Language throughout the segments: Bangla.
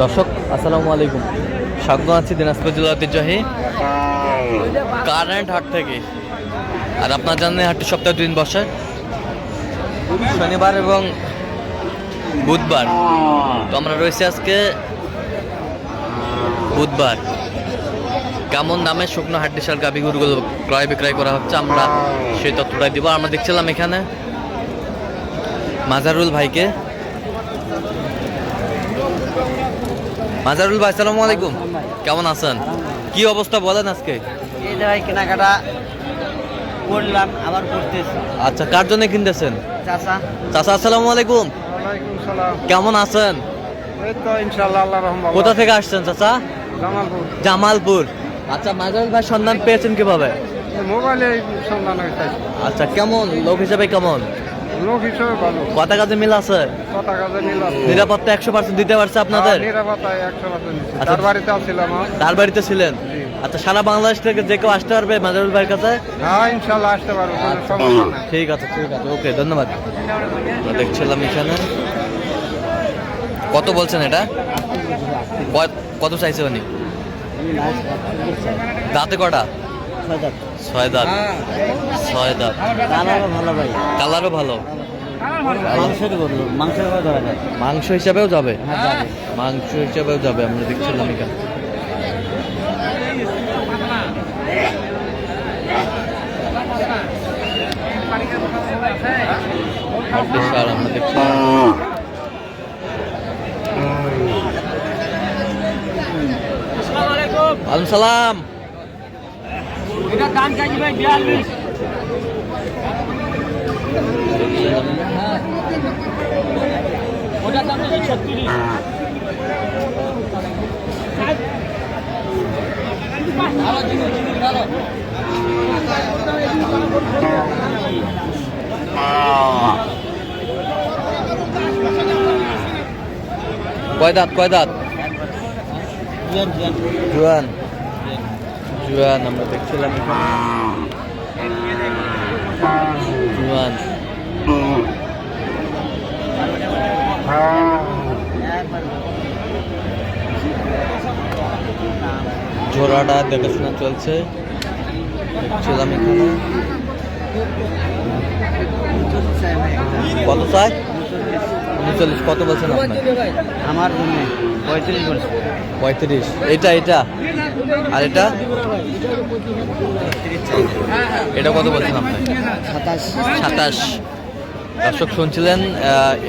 দর্শক আসসালামু আলাইকুম, স্বাগত আছি দিনাজপুর জেলা ঐতিহ্যবাহী কারেন্ট হাট থেকে। আর আপনার জানেন হাটটি সপ্তাহে 2 দিন বসে, শনিবার এবং বুধবার। তো আমরা রয়েছি আজকে বুধবার। কেমন দামে শুকনো হাড্ডিসার গাভী গরুগুলো ক্রয় বিক্রয় করা হচ্ছে আমরা সেই তথ্যটাই দিব। আমরা দেখছিলাম এখানে মাজারুল ভাইকে। মাজারুল ভাই আসসালামু আলাইকুম, কেমন আছেন? কি অবস্থা বলেন আজকে? এই যে ভাই কেনাকাটা করলাম, আবার করতেছি। আচ্ছা, কার জন্য কিনতেছেন? চাচা। চাচা আসসালামু আলাইকুম, ওয়ালাইকুম সালাম। কেমন আছেন? এই তো ইনশাআল্লাহ, আল্লাহর রহমতে। কোথা থেকে আসছেন চাচা? জামালপুর। জামালপুর। আচ্ছা, মাজারুল ভাই সন্ধান পেয়েছেন কিভাবে? মোবাইলে সন্ধান হয়েছে। আচ্ছা, কেমন লোক হিসেবে কেমন? লোক হিসেবে ভালো। কথা কাজে মিল আছে? কথা কাজে মিল আছে। নিরাপত্তা 100% দিতে পারছে আপনাদের? নিরাপত্তায় 100% দিচ্ছে। আচ্ছা। তার বাড়িতে ছিলাম। তার বাড়িতে ছিলেন? জি। আচ্ছা, সারা বাংলাদেশ থেকে যে কেউ আসতে পারবে মাজারুল ভাইয়ের কাছে? হ্যাঁ ইনশাআল্লাহ আসতে পারবো, কোনো সমস্যা নাই। ঠিক আছে, ওকে, ধন্যবাদ। আমরা দেখছিলাম এখানে কত বলছেন এটা? কত চাইছে উনি? দাঁতে কটা? 6 দাঁত। 6 দাঁত। কালারও ভালো ভাই। কালারও ভালো। মাংস হিসাবেও যাবে? মাংস হিসাবেও যাবে। আমরা দেখছিলাম এখানে আমরা দেখছিলাম ওয়ালাইকুম সালাম। এটার দাম চাইছি ভাই 42। ওটার দাম 36। কয় দাঁত? জুয়ান। আমরা দেখছিলাম এখানে জুয়ান। জোড়াটা দেখাশোনা চলছে, দেখছিলাম এখানে। কত চাই? 39। কত বলছেন আপনি? আমার জন্য 35 বলছে। 35। এটা আর এটা কত বলছেন আপনি? 27। দর্শক শুনছিলেন,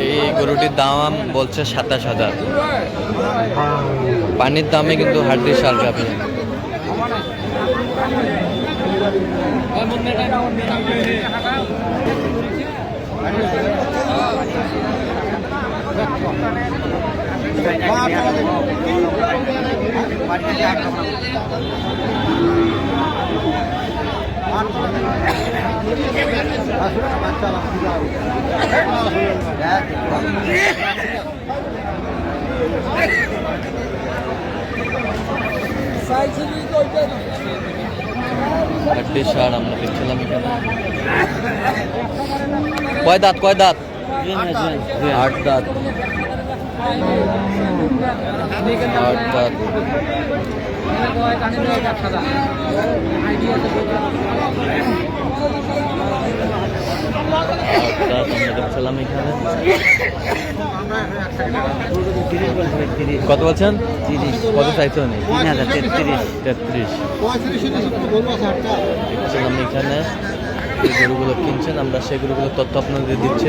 এই গরুটির দাম বলছে 27,000। পানির দামে কিন্তু হাড্ডিসার গাভী। হাড্ডিসার আমরা দেখছিলাম এখানে। কয় দাঁত? 8 দাঁত। 8 দাঁত। দেখছিলাম এখানে। কত বলছেন? 30। কত চাইছো? 33। দেখছিলাম এখানে যে গরুগুলো কিনছেন, আমরা সেই গরুগুলোর তথ্য আপনাদের দিচ্ছি।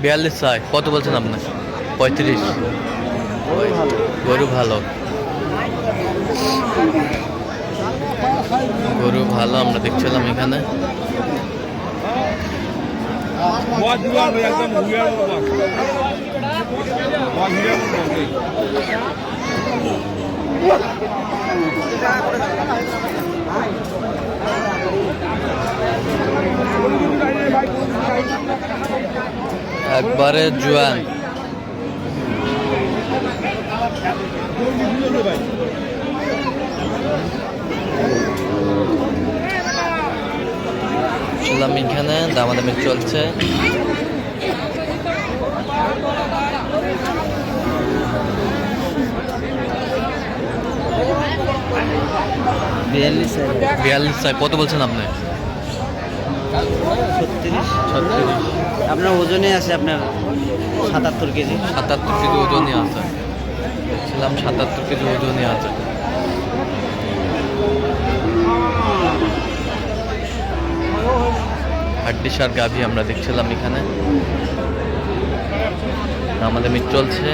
বিয়াল্লিশ চাই। কত বলছেন আপনার? 35। গরু ভালো। আমরা দেখছিলাম এখানে। একবারে জোয়ান। ছিলাম এখানে দামাদামি চলছে। বিয়াল্লিশ 42 কত বলছেন আপনি? 36। আপনার ওজনে আছে আপনার 77 কেজি। 77 কেজি ওজনই আছে। দেখছিলাম 77 কেজি ওজনই আছে। হাড্ডিসার গাভী আমরা দেখছিলাম এখানে। আমাদের মিট চলছে।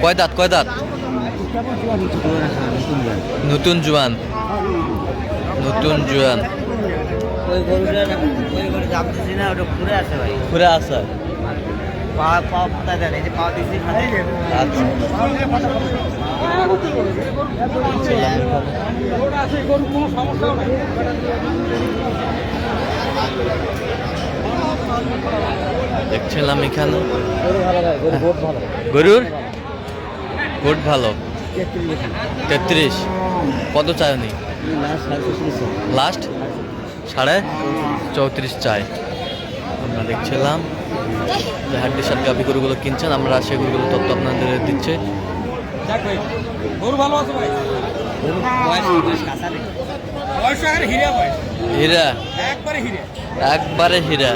কয় দাঁত কয় দাঁত? নতুন জোয়ান। নতুন জোয়ান। ওই গরুটা দাম দিচ্ছি না, ওটা ঘুরে আছে ভাই। ঘুরে আসা। পা পাতা দেন, এই যে পা দিচ্ছি সাথে। আচ্ছা। দেখছিলাম এখানে গরুর গোট ভালো। 33 কত চাই উনি? লাস্ট 34.5 চাই। আমরা দেখছিলাম যে হাড্ডিসার গাভী গরুগুলো কিনছেন, আমরা সেই গরুগুলো তথ্য আপনাদের দিচ্ছে। হীরা একবারে হীরা।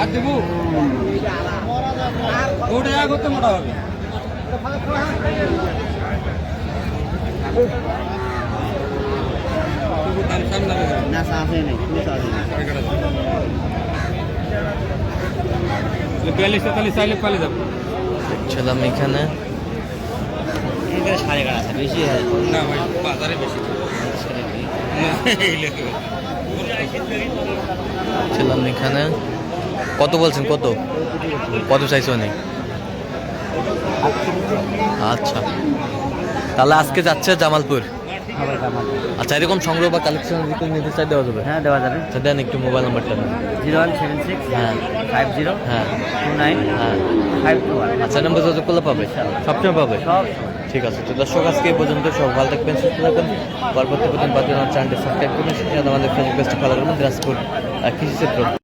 আর দেবো ওটা করতে মোটা হবে। না সাথে নেই, 42-43 চাইলে পালে যাবো। দেখছিলাম এখানে এখানে 11.5 আছে, বেশি হয় না ভাই, বাজারে বেশি। ছিলাম এখানে। কত বলছেন? কত কত চাইছো অনেক? আচ্ছা, তাহলে আজকে যাচ্ছে জামালপুর। আচ্ছা, এরকম সংগ্রহ বা কালেকশন নিতে চাই দেওয়া যাবে? হ্যাঁ দেওয়া যাবে। আচ্ছা, দেন একটু মোবাইল নাম্বারটা দেন। 0176 হ্যাঁ 50 হ্যাঁ 29 হ্যাঁ 521। আচ্ছা, নাম্বার যোগাযোগ করলে পাবে, সবসময় পাবে। সব ঠিক আছে, তো দর্শক আজকে এই পর্যন্ত। সব ভালো থাকবেন, সুস্থ থাকবেন। পরবর্তী প্রতিদিন পাঁচজন চ্যানেলটি সাবস্ক্রাইব করবেন। সেটা আমাদের ফেসবুক পেজটি ফলো করবেন। দিনাজপুর কৃষি ক্ষেত্র।